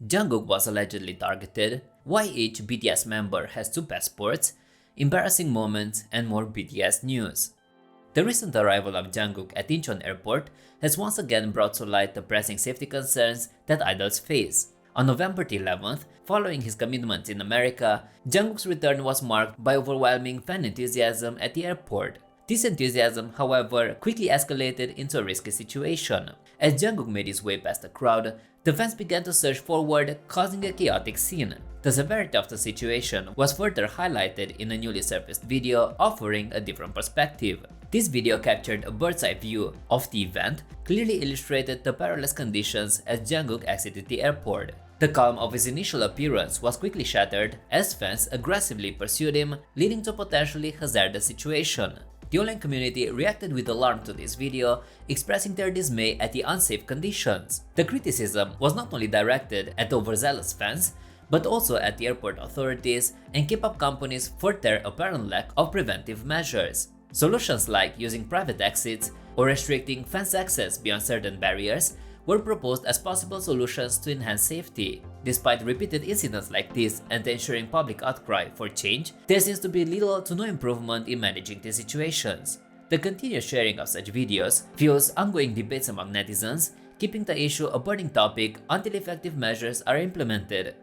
Jungkook was allegedly targeted, why each BTS member has two passports, embarrassing moments, and more BTS news. The recent arrival of Jungkook at Incheon Airport has once again brought to light the pressing safety concerns that idols face. On November 11th, following his commitments in America, Jungkook's return was marked by overwhelming fan enthusiasm at the airport. This enthusiasm, however, quickly escalated into a risky situation. As Jungkook made his way past the crowd, the fans began to surge forward, causing a chaotic scene. The severity of the situation was further highlighted in a newly surfaced video offering a different perspective. This video captured a bird's-eye view of the event, clearly illustrated the perilous conditions as Jungkook exited the airport. The calm of his initial appearance was quickly shattered as fans aggressively pursued him, leading to a potentially hazardous situation. The online community reacted with alarm to this video, expressing their dismay at the unsafe conditions. The criticism was not only directed at overzealous fans, but also at the airport authorities and Kpop companies for their apparent lack of preventive measures. Solutions like using private exits or restricting fans' access beyond certain barriers were proposed as possible solutions to enhance safety. Despite repeated incidents like this and ensuring public outcry for change, there seems to be little to no improvement in managing these situations. The continuous sharing of such videos fuels ongoing debates among netizens, keeping the issue a burning topic until effective measures are implemented.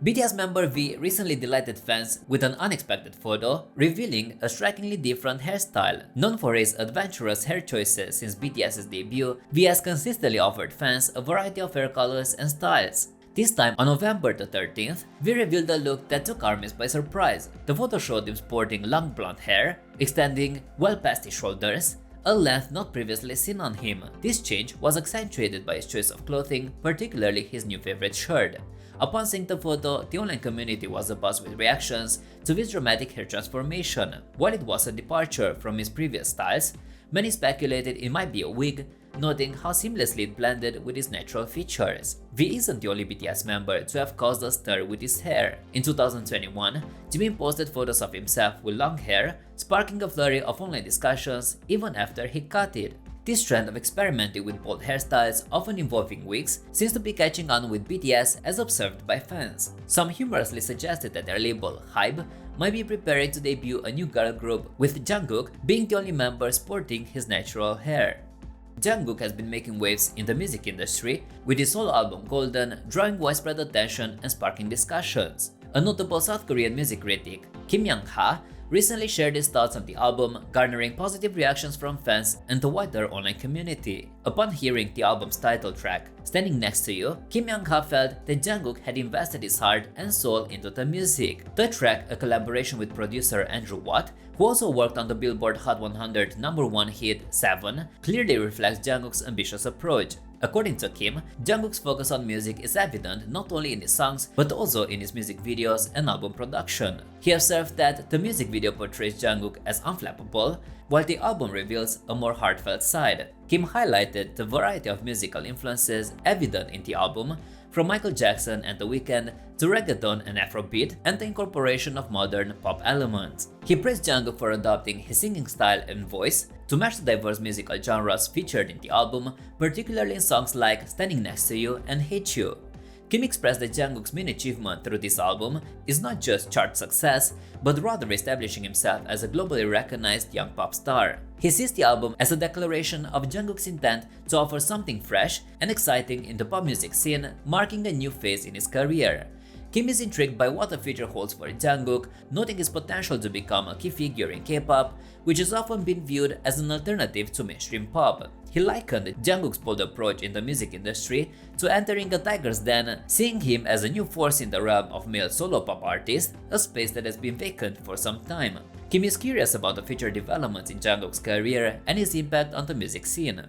BTS member V recently delighted fans with an unexpected photo revealing a strikingly different hairstyle. Known for his adventurous hair choices since BTS's debut, V has consistently offered fans a variety of hair colors and styles. This time, on November the 13th, V revealed a look that took armies by surprise. The photo showed him sporting long blonde hair, extending well past his shoulders, a length not previously seen on him. This change was accentuated by his choice of clothing, particularly his new favorite shirt. Upon seeing the photo, the online community was abuzz with reactions to this dramatic hair transformation. While it was a departure from his previous styles, many speculated it might be a wig, noting how seamlessly it blended with his natural features. V isn't the only BTS member to have caused a stir with his hair. In 2021, Jimin posted photos of himself with long hair, sparking a flurry of online discussions even after he cut it. This trend of experimenting with bold hairstyles, often involving wigs, seems to be catching on with BTS as observed by fans. Some humorously suggested that their label, HYBE, might be preparing to debut a new girl group, with Jungkook being the only member sporting his natural hair. Jungkook has been making waves in the music industry, with his solo album Golden drawing widespread attention and sparking discussions. A notable South Korean music critic, Kim Young-ha, recently shared his thoughts on the album, garnering positive reactions from fans and the wider online community. Upon hearing the album's title track, Standing Next to You, Kim Young-ha felt that Jungkook had invested his heart and soul into the music. The track, a collaboration with producer Andrew Watt, who also worked on the Billboard Hot 100 #1 hit 7, clearly reflects Jungkook's ambitious approach. According to Kim, Jungkook's focus on music is evident not only in his songs but also in his music videos and album production. He observed that the music video portrays Jungkook as unflappable, while the album reveals a more heartfelt side. Kim highlighted the variety of musical influences evident in the album, from Michael Jackson and The Weeknd to reggaeton and Afrobeat, and the incorporation of modern pop elements. He praised Jungkook for adopting his singing style and voice to match the diverse musical genres featured in the album, particularly in songs like Standing Next to You and Hate You. Kim expressed that Jungkook's main achievement through this album is not just chart success, but rather establishing himself as a globally recognized young pop star. He sees the album as a declaration of Jungkook's intent to offer something fresh and exciting in the pop music scene, marking a new phase in his career. Kim is intrigued by what the future holds for Jungkook, noting his potential to become a key figure in K-pop, which has often been viewed as an alternative to mainstream pop. He likened Jungkook's bold approach in the music industry to entering a tiger's den, seeing him as a new force in the realm of male solo pop artists, a space that has been vacant for some time. Kim is curious about the future developments in Jungkook's career and his impact on the music scene.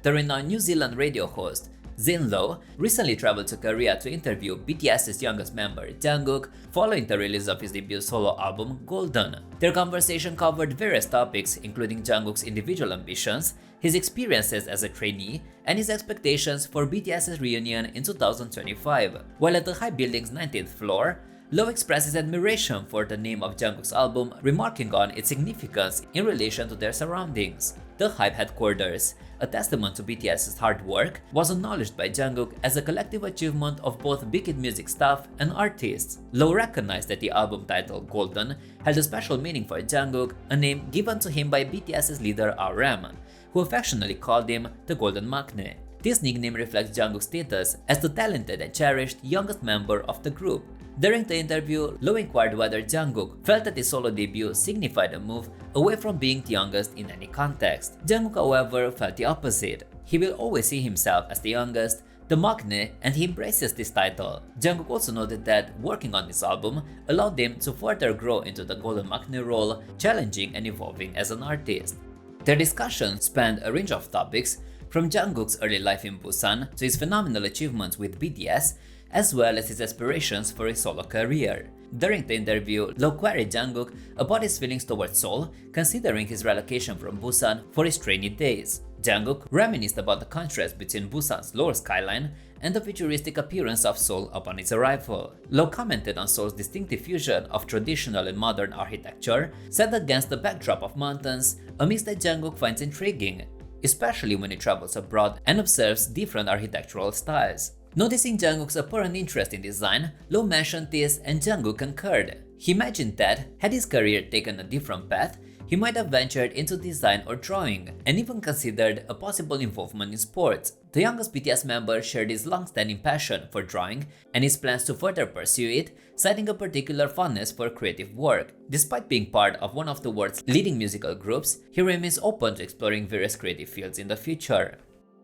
The renowned New Zealand radio host Zane Lowe recently traveled to Korea to interview BTS's youngest member Jungkook following the release of his debut solo album Golden. Their conversation covered various topics including Jungkook's individual ambitions, his experiences as a trainee, and his expectations for BTS's reunion in 2025. While at the HYBE building's 19th floor, Low expresses admiration for the name of Jungkook's album, remarking on its significance in relation to their surroundings. The HYBE headquarters, a testament to BTS's hard work, was acknowledged by Jungkook as a collective achievement of both Big Hit Music staff and artists. Low recognized that the album title Golden held a special meaning for Jungkook, a name given to him by BTS's leader RM, who affectionately called him the Golden Maknae. This nickname reflects Jungkook's status as the talented and cherished youngest member of the group. During the interview, Low inquired whether Jungkook felt that his solo debut signified a move away from being the youngest in any context. Jungkook, however, felt the opposite. He will always see himself as the youngest, the maknae, and he embraces this title. Jungkook also noted that working on this album allowed him to further grow into the Golden Maknae role, challenging and evolving as an artist. Their discussion spanned a range of topics, from Jungkook's early life in Busan to his phenomenal achievements with BTS, as well as his aspirations for his solo career. During the interview, Low queried Jungkook about his feelings towards Seoul, considering his relocation from Busan for his trainee days. Jungkook reminisced about the contrast between Busan's lower skyline and the futuristic appearance of Seoul upon its arrival. Low commented on Seoul's distinctive fusion of traditional and modern architecture set against the backdrop of mountains, a mix that Jungkook finds intriguing, especially when he travels abroad and observes different architectural styles. Noticing Jungkook's apparent interest in design, Low mentioned this and Jungkook concurred. He imagined that, had his career taken a different path, he might have ventured into design or drawing, and even considered a possible involvement in sports. The youngest BTS member shared his long-standing passion for drawing and his plans to further pursue it, citing a particular fondness for creative work. Despite being part of one of the world's leading musical groups, he remains open to exploring various creative fields in the future.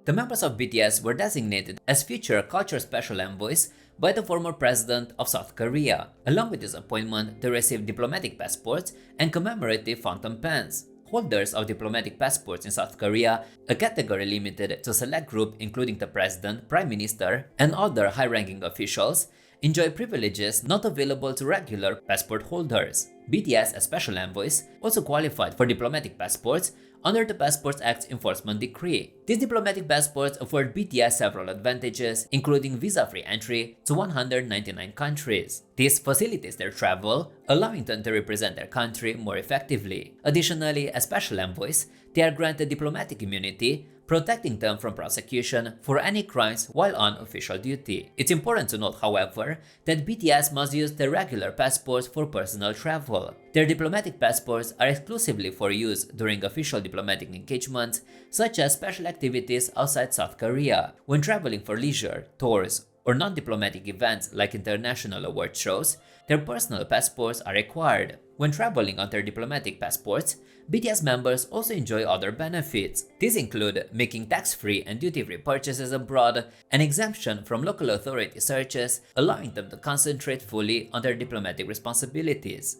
The members of BTS were designated as future culture special envoys by the former president of South Korea. Along with this appointment, they received diplomatic passports and commemorative fountain pens. Holders of diplomatic passports in South Korea, a category limited to a select group including the president, prime minister, and other high-ranking officials, enjoy privileges not available to regular passport holders. BTS as special envoys also qualified for diplomatic passports under the Passports Act's enforcement decree. These diplomatic passports afford BTS several advantages, including visa-free entry to 199 countries. This facilitates their travel, allowing them to represent their country more effectively. Additionally, as special envoys, they are granted diplomatic immunity, protecting them from prosecution for any crimes while on official duty. It's important to note, however, that BTS must use their regular passports for personal travel. Their diplomatic passports are exclusively for use during official diplomatic engagements, such as special activities outside South Korea. When traveling for leisure, tours, or non-diplomatic events like international award shows, their personal passports are required. When traveling on their diplomatic passports, BTS members also enjoy other benefits. These include making tax-free and duty-free purchases abroad, an exemption from local authority searches, allowing them to concentrate fully on their diplomatic responsibilities.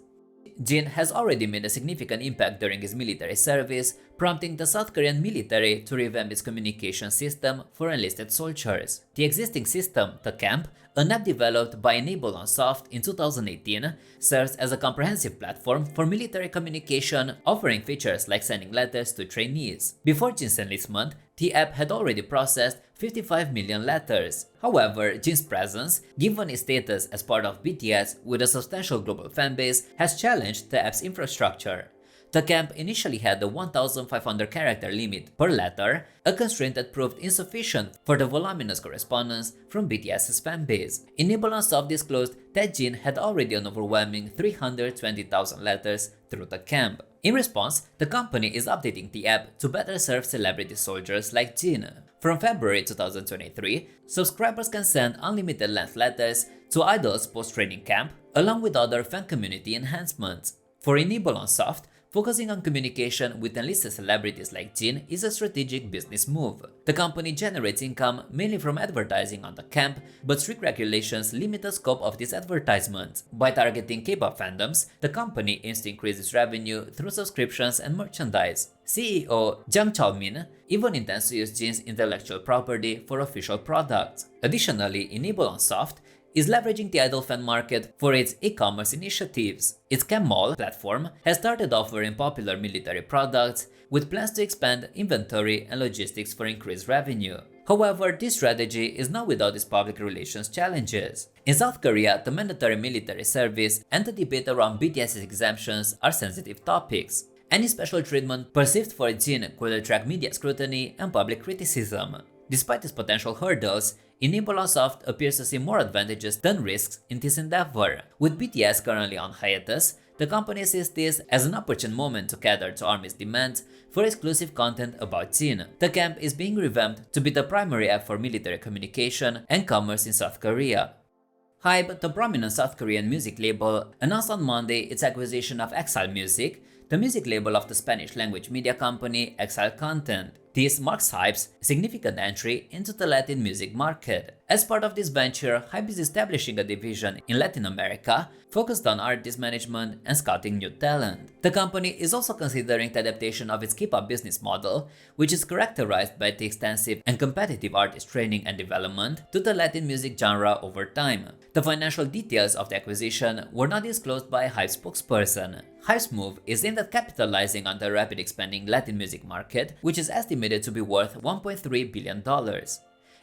Jin has already made a significant impact during his military service, prompting the South Korean military to revamp its communication system for enlisted soldiers. The existing system, the Camp, an app developed by Enable on Soft in 2018, serves as a comprehensive platform for military communication, offering features like sending letters to trainees. Before Jin's enlistment, the app had already processed 55 million letters. However, Jin's presence, given his status as part of BTS with a substantial global fanbase, has challenged the app's infrastructure. The camp initially had a 1,500 character limit per letter, a constraint that proved insufficient for the voluminous correspondence from BTS's fanbase. Enable on Soft disclosed that Jin had already an overwhelming 320,000 letters through the camp. In response, the company is updating the app to better serve celebrity soldiers like Jin. From February 2023, subscribers can send unlimited length letters to idols post-training camp, along with other fan community enhancements. For Enable on Soft, focusing on communication with enlisted celebrities like Jin is a strategic business move. The company generates income mainly from advertising on the camp, but strict regulations limit the scope of these advertisements. By targeting Kpop fandoms, the company aims to increase its revenue through subscriptions and merchandise. CEO Jung even intends to use Jin's intellectual property for official products. Additionally, Enable on Soft is leveraging the idol fan market for its e-commerce initiatives. Its Cam Mall platform has started offering popular military products with plans to expand inventory and logistics for increased revenue. However, this strategy is not without its public relations challenges. In South Korea, the mandatory military service and the debate around BTS's exemptions are sensitive topics. Any special treatment perceived for Jin could attract media scrutiny and public criticism. Despite its potential hurdles, Soft appears to see more advantages than risks in this endeavor. With BTS currently on hiatus, the company sees this as an opportune moment to cater to ARMY's demands for exclusive content about Jin. The camp is being revamped to be the primary app for military communication and commerce in South Korea. HYBE, the prominent South Korean music label, announced on Monday its acquisition of Exile Music, the music label of the Spanish-language media company Exile Content. This marks HYBE's significant entry into the Latin music market. As part of this venture, HYBE is establishing a division in Latin America focused on artist management and scouting new talent. The company is also considering the adaptation of its Kpop business model, which is characterized by the extensive and competitive artist training and development to the Latin music genre over time. The financial details of the acquisition were not disclosed by a HYBE spokesperson. HYBE's move is aimed at capitalizing on the rapid expanding Latin music market, which is estimated to be worth $1.3 billion.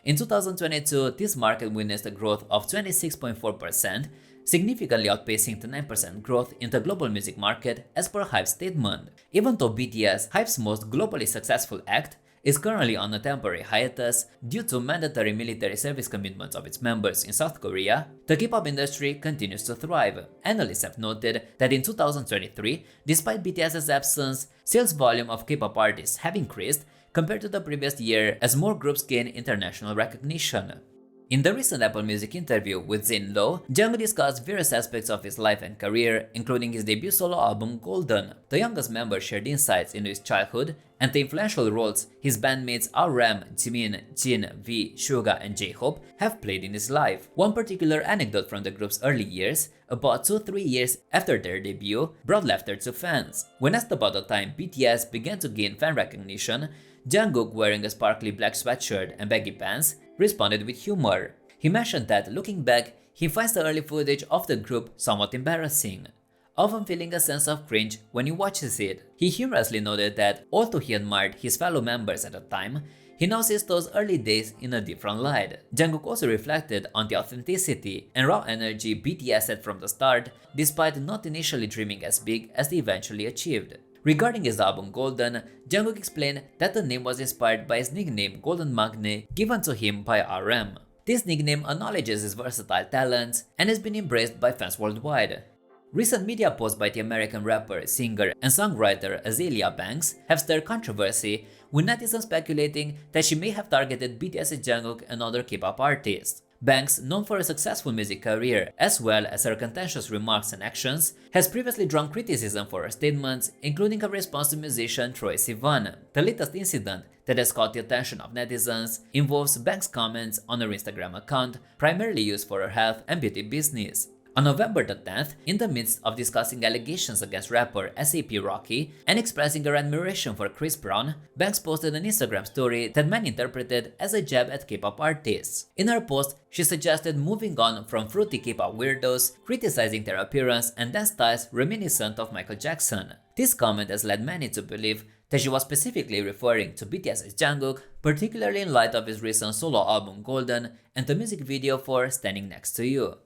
In 2022, this market witnessed a growth of 26.4%, significantly outpacing the 9% growth in the global music market as per HYBE's statement. Even though BTS, HYBE's most globally successful act, is currently on a temporary hiatus due to mandatory military service commitments of its members in South Korea, the K-pop industry continues to thrive. Analysts have noted that in 2023, despite BTS's absence, sales volume of K-pop artists have increased compared to the previous year as more groups gain international recognition. In the recent Apple Music interview with Zin Lo, Jungkook discussed various aspects of his life and career, including his debut solo album Golden. The youngest member shared insights into his childhood and the influential roles his bandmates RM, Jimin, Jin, V, Suga, and J-Hope have played in his life. One particular anecdote from the group's early years, about 2-3 years after their debut, brought laughter to fans. When asked about the time BTS began to gain fan recognition, Jungkook, wearing a sparkly black sweatshirt and baggy pants, responded with humor. He mentioned that, looking back, he finds the early footage of the group somewhat embarrassing, often feeling a sense of cringe when he watches it. He humorously noted that, although he admired his fellow members at the time, he now sees those early days in a different light. Jungkook also reflected on the authenticity and raw energy BTS had from the start, despite not initially dreaming as big as they eventually achieved. Regarding his album Golden, Jungkook explained that the name was inspired by his nickname Golden Maknae given to him by RM. This nickname acknowledges his versatile talents and has been embraced by fans worldwide. Recent media posts by the American rapper, singer, and songwriter Azealia Banks have stirred controversy, with netizens speculating that she may have targeted BTS's Jungkook and other K-pop artists. Banks, known for a successful music career as well as her contentious remarks and actions, has previously drawn criticism for her statements, including her response to musician Troye Sivan. The latest incident that has caught the attention of netizens involves Banks' comments on her Instagram account, primarily used for her health and beauty business. On November the 10th, in the midst of discussing allegations against rapper A$AP Rocky and expressing her admiration for Chris Brown, Banks posted an Instagram story that many interpreted as a jab at K-pop artists. In her post, she suggested moving on from fruity K-pop weirdos, criticizing their appearance and dance styles reminiscent of Michael Jackson. This comment has led many to believe that she was specifically referring to BTS's Jungkook, particularly in light of his recent solo album Golden and the music video for Standing Next to You.